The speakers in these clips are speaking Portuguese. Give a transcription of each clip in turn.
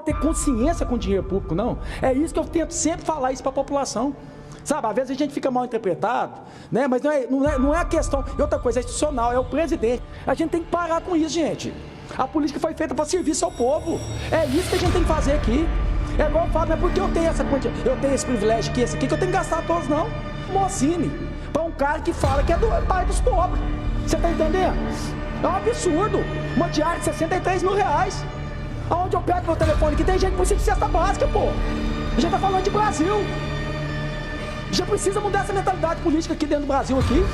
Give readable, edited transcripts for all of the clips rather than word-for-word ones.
ter consciência com o dinheiro público, não. É isso que eu tento sempre falar isso para a população. Sabe, às vezes a gente fica mal interpretado, né? Mas não é a questão. E outra coisa, é institucional, é o presidente. A gente tem que parar com isso, gente. A política foi feita para serviço ao povo. É isso que a gente tem que fazer aqui. É igual eu falo, não é porque eu tenho essa quantia, eu tenho esse privilégio aqui, esse aqui, que eu tenho que gastar todos, não. Mocine, para um cara que fala que é do pai dos pobres. Você tá entendendo? É um absurdo. Uma diária de 63 mil reais. Aonde eu pego meu telefone aqui, tem gente que precisa de cesta básica, pô. A gente tá falando de Brasil. Já precisa mudar essa mentalidade política aqui dentro do Brasil aqui.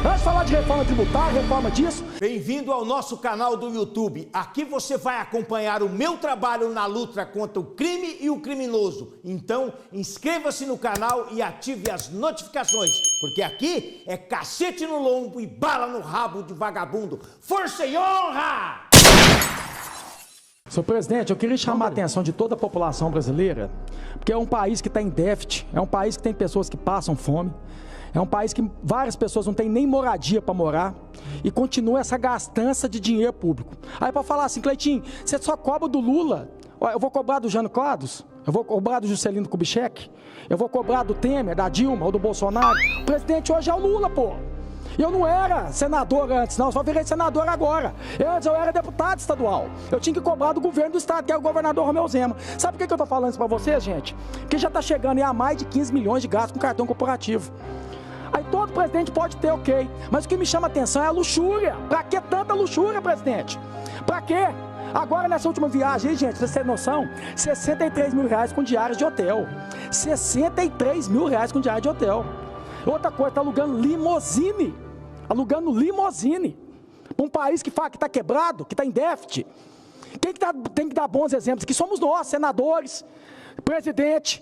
Antes de falar de reforma tributária, reforma disso. Bem-vindo ao nosso canal do YouTube. Aqui você vai acompanhar o meu trabalho na luta contra o crime e o criminoso. Então, inscreva-se no canal e ative as notificações, porque aqui é cacete no lombo e bala no rabo de vagabundo. Força e honra! Senhor presidente, eu queria chamar a atenção de toda a população brasileira, porque é um país que está em déficit, é um país que tem pessoas que passam fome, é um país que várias pessoas não têm nem moradia para morar e continua essa gastança de dinheiro público. Aí para falar assim, Cleitinho, você só cobra do Lula, eu vou cobrar do Jânio Quadros, eu vou cobrar do Juscelino Kubitschek, eu vou cobrar do Temer, da Dilma ou do Bolsonaro. O presidente hoje é o Lula, pô. Eu não era senador antes, não, só virei senador agora. Antes eu era deputado estadual. Eu tinha que cobrar do governo do estado, que é o governador Romeu Zema. Sabe por que eu tô falando isso pra vocês, gente? Porque já tá chegando a mais de 15 milhões de gastos com cartão corporativo. Aí todo presidente pode ter, ok. Mas o que me chama a atenção é a luxúria. Pra que tanta luxúria, presidente? Pra quê? Agora nessa última viagem aí, gente, vocês têm noção? 63 mil reais com diárias de hotel. 63 mil reais com diária de hotel. Outra coisa, tá alugando limousine. Alugando limousine para um país que está quebrado, que está em déficit. Quem que tem que dar bons exemplos aqui? Somos nós, senadores, presidente.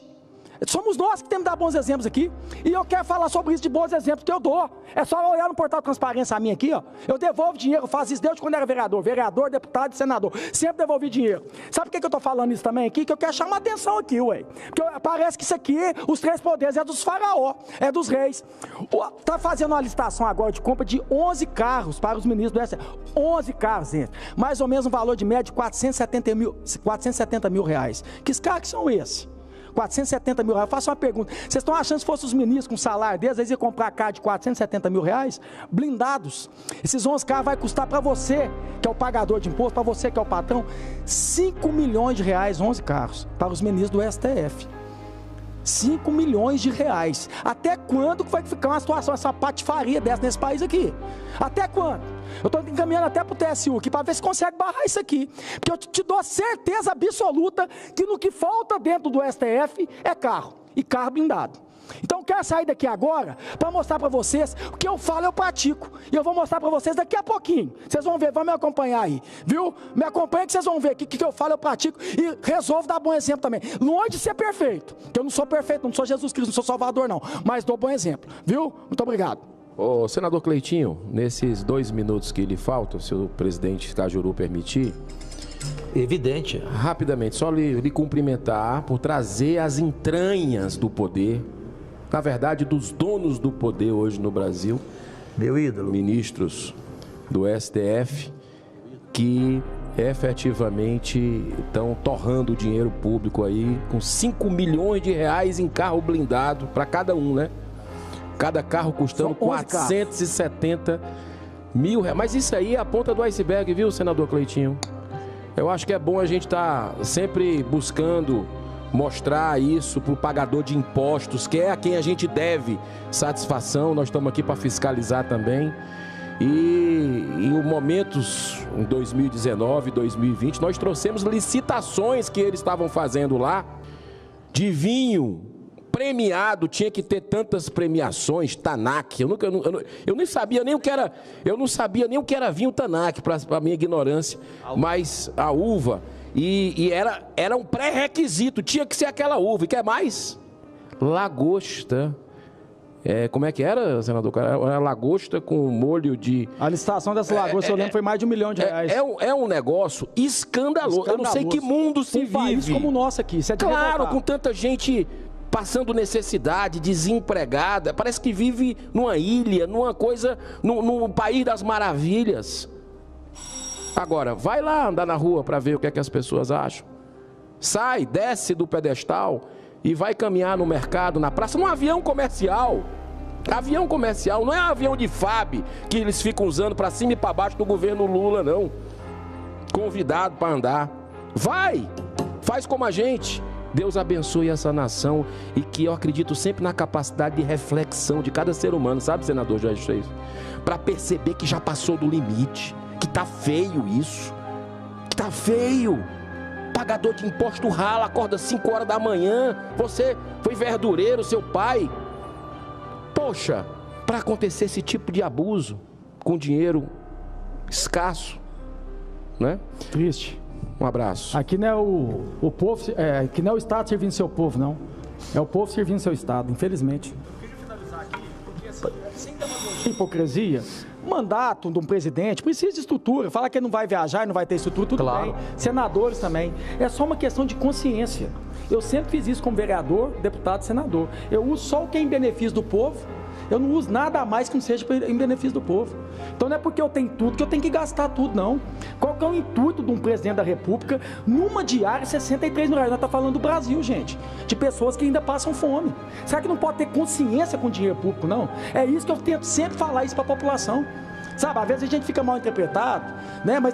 Somos nós que temos que dar bons exemplos aqui. E eu quero falar sobre isso de bons exemplos que eu dou. É só olhar no portal Transparência minha aqui, ó. Eu devolvo dinheiro, faço isso desde quando era vereador, deputado e senador. Sempre devolvi dinheiro. Sabe por que eu estou falando isso também aqui? Que eu quero chamar atenção aqui, ué. Porque parece que isso aqui, os três poderes, é dos faraó, é dos reis. Está fazendo uma licitação agora de compra de 11 carros para os ministros do STF. 11 carros, gente. Mais ou menos um valor de média de 470 mil reais. Que carros são esses? 470 mil reais. Eu faço uma pergunta. Vocês estão achando que se fossem os ministros com salário deles, eles iam comprar carro de 470 mil reais? Blindados. Esses 11 carros vai custar para você, que é o pagador de imposto, para você que é o patrão, 5 milhões de reais, 11 carros, para os ministros do STF. 5 milhões de reais. Até quando vai ficar uma situação, essa patifaria dessa nesse país aqui? Até quando? Eu estou encaminhando até para o TSU aqui para ver se consegue barrar isso aqui. Porque eu te dou certeza absoluta que no que falta dentro do STF é carro. E carro blindado. Então eu quero sair daqui agora para mostrar para vocês o que eu falo, eu pratico. E eu vou mostrar para vocês daqui a pouquinho. Vocês vão ver, vão me acompanhar aí. Viu? Me acompanha que vocês vão ver o que eu falo, eu pratico. E resolvo dar bom exemplo também. Longe de ser perfeito. Porque eu não sou perfeito, não sou Jesus Cristo, não sou Salvador não. Mas dou bom exemplo. Viu? Muito obrigado. Ô, senador Cleitinho, nesses 2 minutos que lhe faltam, se o presidente Cajuru permitir... Evidente. Rapidamente, só lhe cumprimentar por trazer as entranhas do poder, na verdade, dos donos do poder hoje no Brasil. Meu ídolo. Ministros do STF, que efetivamente estão torrando o dinheiro público aí, com 5 milhões de reais em carro blindado para cada um, né? Cada carro custando 470 mil reais. Mas isso aí é a ponta do iceberg, viu, senador Cleitinho? Eu acho que é bom a gente estar sempre buscando mostrar isso para o pagador de impostos, que é a quem a gente deve satisfação. Nós estamos aqui para fiscalizar também. E em momentos, em 2019, 2020, nós trouxemos licitações que eles estavam fazendo lá de vinho premiado, tinha que ter tantas premiações, Tanac. Eu nem sabia nem o que era, eu não sabia nem o que era vinho Tanac, para minha ignorância, mas a uva, e era um pré-requisito, tinha que ser aquela uva. E quer mais? Lagosta. Como é que era, senador? Era lagosta com molho de... A licitação dessa lagosta, eu lembro, foi mais de 1 milhão de reais. É um negócio escandaloso. Eu não sei que mundo se vive. Um país como o nosso aqui. Isso é de claro, revoltar. com tanta gente passando necessidade, desempregada. Parece que vive numa ilha, numa coisa, num país das maravilhas. Agora, vai lá andar na rua para ver o que é que as pessoas acham. Sai, desce do pedestal e vai caminhar no mercado, na praça, num avião comercial. Avião comercial, não é avião de FAB que eles ficam usando para cima e para baixo do governo Lula, não. Convidado para andar. Vai, faz como a gente. Deus abençoe essa nação e que eu acredito sempre na capacidade de reflexão de cada ser humano, sabe, senador Jorge Freire? Para perceber que já passou do limite, que tá feio isso, que tá feio. Pagador de imposto rala, acorda 5 horas da manhã, você foi verdureiro, seu pai. Poxa, para acontecer esse tipo de abuso com dinheiro escasso, né? Triste. Um abraço. Aqui não é o povo, aqui não é o Estado servindo seu povo, não. É o povo servindo seu Estado, infelizmente. Eu queria finalizar aqui, porque assim, sem demagogia e hipocrisia, mandato de um presidente precisa de estrutura. Falar que ele não vai viajar e não vai ter estrutura, tudo Claro. bem. Senadores também. É só uma questão de consciência. Eu sempre fiz isso como vereador, deputado e senador. Eu uso só o que é em benefício do povo. Eu não uso nada a mais que não seja em benefício do povo. Então não é porque eu tenho tudo que eu tenho que gastar tudo, não. Qual que é o intuito de um presidente da República numa diária 63 mil reais? Nós estamos falando do Brasil, gente. De pessoas que ainda passam fome. Será que não pode ter consciência com dinheiro público, não? É isso que eu tento sempre falar isso para a população. Sabe, às vezes a gente fica mal interpretado, né? Mas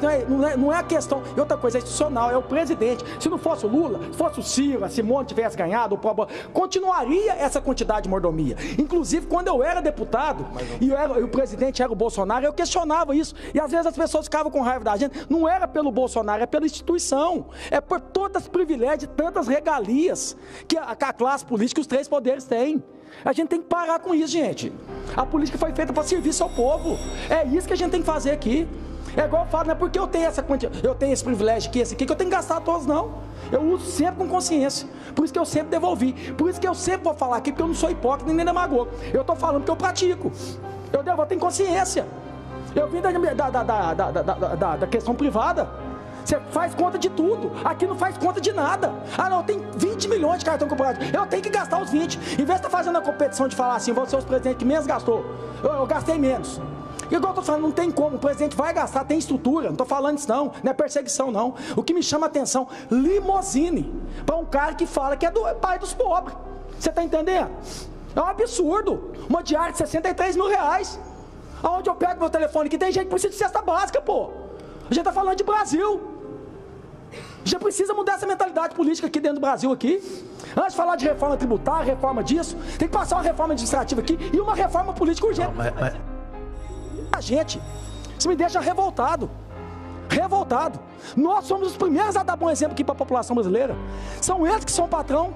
não é a questão. E outra coisa, é institucional, é o presidente. Se não fosse o Lula, se fosse o Ciro, a Simone tivesse ganhado, continuaria essa quantidade de mordomia. Inclusive, quando eu era deputado e o presidente era o Bolsonaro, eu questionava isso. E às vezes as pessoas ficavam com raiva da gente. Não era pelo Bolsonaro, é pela instituição. É por todos os privilégios e tantas regalias que a classe política e os 3 poderes têm. A gente tem que parar com isso, gente. A política foi feita para servir seu povo. É isso que a gente tem que fazer aqui. É igual eu falo, não é porque eu tenho essa quantidade, eu tenho esse privilégio aqui, esse aqui, que eu tenho que gastar todos, não. Eu uso sempre com consciência. Por isso que eu sempre devolvi. Por isso que eu sempre vou falar aqui, porque eu não sou hipócrita nem demagogo. Eu estou falando porque eu pratico. Eu tenho consciência. Eu vim da questão privada. Você faz conta de tudo. Aqui não faz conta de nada. Ah, não, tem 20 milhões de cartão corporativo. Eu tenho que gastar os 20. Em vez de estar fazendo a competição de falar assim, você é o presidente que menos gastou. Eu gastei menos. Igual eu estou falando, não tem como. O presidente vai gastar, tem estrutura. Não estou falando isso, não. Não é perseguição, não. O que me chama a atenção, limousine para um cara que fala que é do pai dos pobres. Você está entendendo? É um absurdo. Uma diária de 63 mil reais. Aonde eu pego meu telefone aqui, tem gente que precisa de cesta básica, pô. A gente está falando de Brasil. Já precisa mudar essa mentalidade política aqui dentro do Brasil aqui. Antes de falar de reforma tributária, reforma disso, tem que passar uma reforma administrativa aqui e uma reforma política urgente. A gente, isso me deixa revoltado. Revoltado. Nós somos os primeiros a dar bom exemplo aqui para a população brasileira. São eles que são patrão.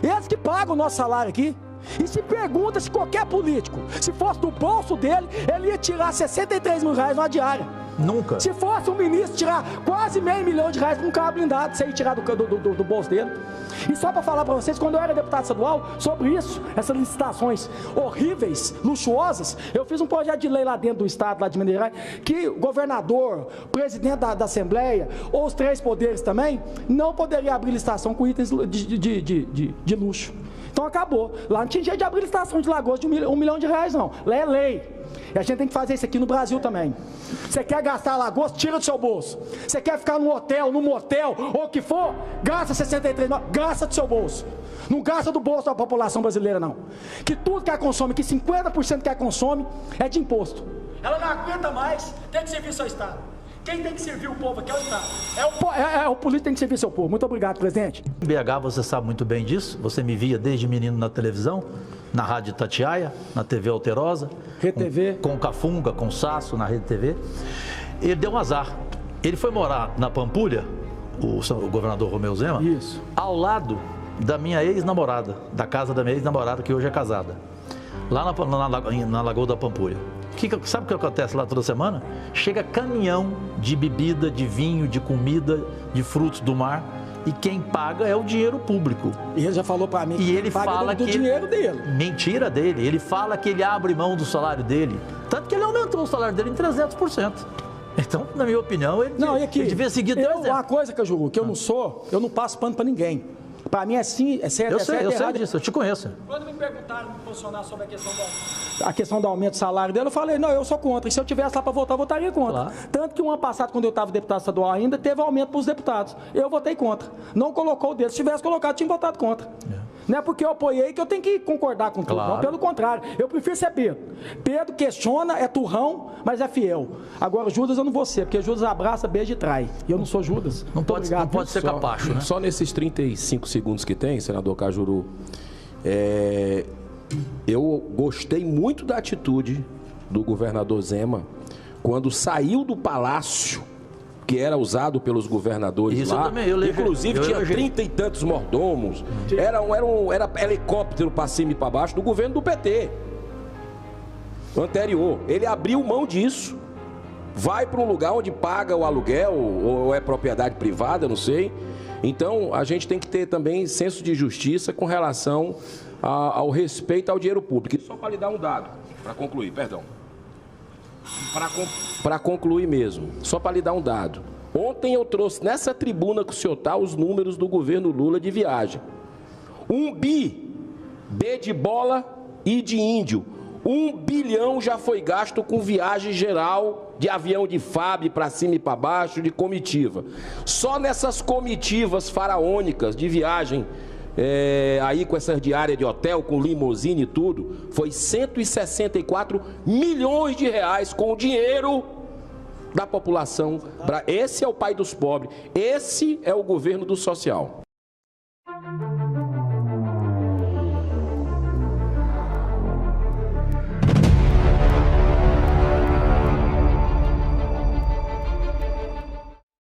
Eles que pagam o nosso salário aqui. E se pergunta se qualquer político, se fosse do bolso dele, ele ia tirar 63 mil reais numa diária. Nunca. Se fosse um ministro tirar quase R$500 milhões para um carro blindado, você ia tirar do bolso dele. E só para falar para vocês, quando eu era deputado estadual, sobre isso, essas licitações horríveis, luxuosas, eu fiz um projeto de lei lá dentro do estado, lá de Minas Gerais, que o governador, presidente da Assembleia, ou os 3 poderes também, não poderia abrir licitação com itens de luxo. Então acabou. Lá não tinha jeito de abrir licitação de Lagoas de R$1 milhão, não. Lá é lei. E a gente tem que fazer isso aqui no Brasil também. Você quer gastar Lagoas, tira do seu bolso. Você quer ficar num hotel, num motel, ou o que for, gasta 63, gasta do seu bolso. Não gasta do bolso da população brasileira, não. Que tudo que ela consome, que 50% que ela consome é de imposto. Ela não aguenta mais, tem que servir seu Estado. Quem tem que servir o povo aqui é o Estado. O político tem que servir seu povo. Muito obrigado, presidente. Em BH você sabe muito bem disso. Você me via desde menino na televisão, na Rádio Itatiaia, na TV Alterosa. Rede TV. Com o Cafunga, com o Sasso, na Rede TV. Ele deu um azar. Ele foi morar na Pampulha, o governador Romeu Zema, isso, ao lado da minha ex-namorada, da casa da minha ex-namorada, que hoje é casada. Lá na Lagoa da Pampulha. Sabe o que acontece lá toda semana? Chega caminhão de bebida, de vinho, de comida, de frutos do mar, e quem paga é o dinheiro público. E ele já falou para mim que ele fala do dinheiro dele. Mentira dele. Ele fala que ele abre mão do salário dele. Tanto que ele aumentou o salário dele em 300%. Então, na minha opinião, ele devia seguir teu exemplo. Uma coisa que eu julgo, que eu não passo pano para ninguém. Para mim é sim, é certo, Eu é sei, certo, eu sei errado. disso, eu te conheço. Quando me perguntaram, me posicionar sobre a questão do aumento do salário dele, eu falei, não, eu sou contra. E se eu tivesse lá para votar, eu votaria contra. Claro. Tanto que um ano passado, quando eu estava deputado estadual ainda, teve aumento para os deputados. Eu votei contra. Não colocou o dele. Se tivesse colocado, tinha votado contra. Não é porque eu apoiei que eu tenho que concordar com tudo. Claro. Não, pelo contrário. Eu prefiro ser Pedro. Pedro questiona, é turrão, mas é fiel. Agora, Judas eu não vou ser, porque Judas abraça, beija e trai. E eu não sou Judas. Não pode, obrigado, não pode ser capacho, né? Só nesses 35 segundos que tem, senador Cajuru, eu gostei muito da atitude do governador Zema quando saiu do palácio que era usado pelos governadores Isso lá. eu também, eu levei. Inclusive Eu tinha elogiei. 30 e tantos mordomos. Era helicóptero para cima e para baixo do governo do PT. Anterior. Ele abriu mão disso. Vai para um lugar onde paga o aluguel ou é propriedade privada, não sei. Então, a gente tem que ter também senso de justiça com relação ao respeito ao dinheiro público. E só para lhe dar um dado, para concluir, perdão. Para concluir mesmo, só para lhe dar um dado. Ontem eu trouxe nessa tribuna que o senhor está os números do governo Lula de viagem. 1 bi, B de bola e de índio. 1 bilhão já foi gasto com viagem geral de avião de FAB para cima e para baixo, de comitiva. Só nessas comitivas faraônicas de viagem, aí com essas diárias de hotel, com limousine e tudo, foi 164 milhões de reais com o dinheiro da população. Esse é o pai dos pobres, esse é o governo do social.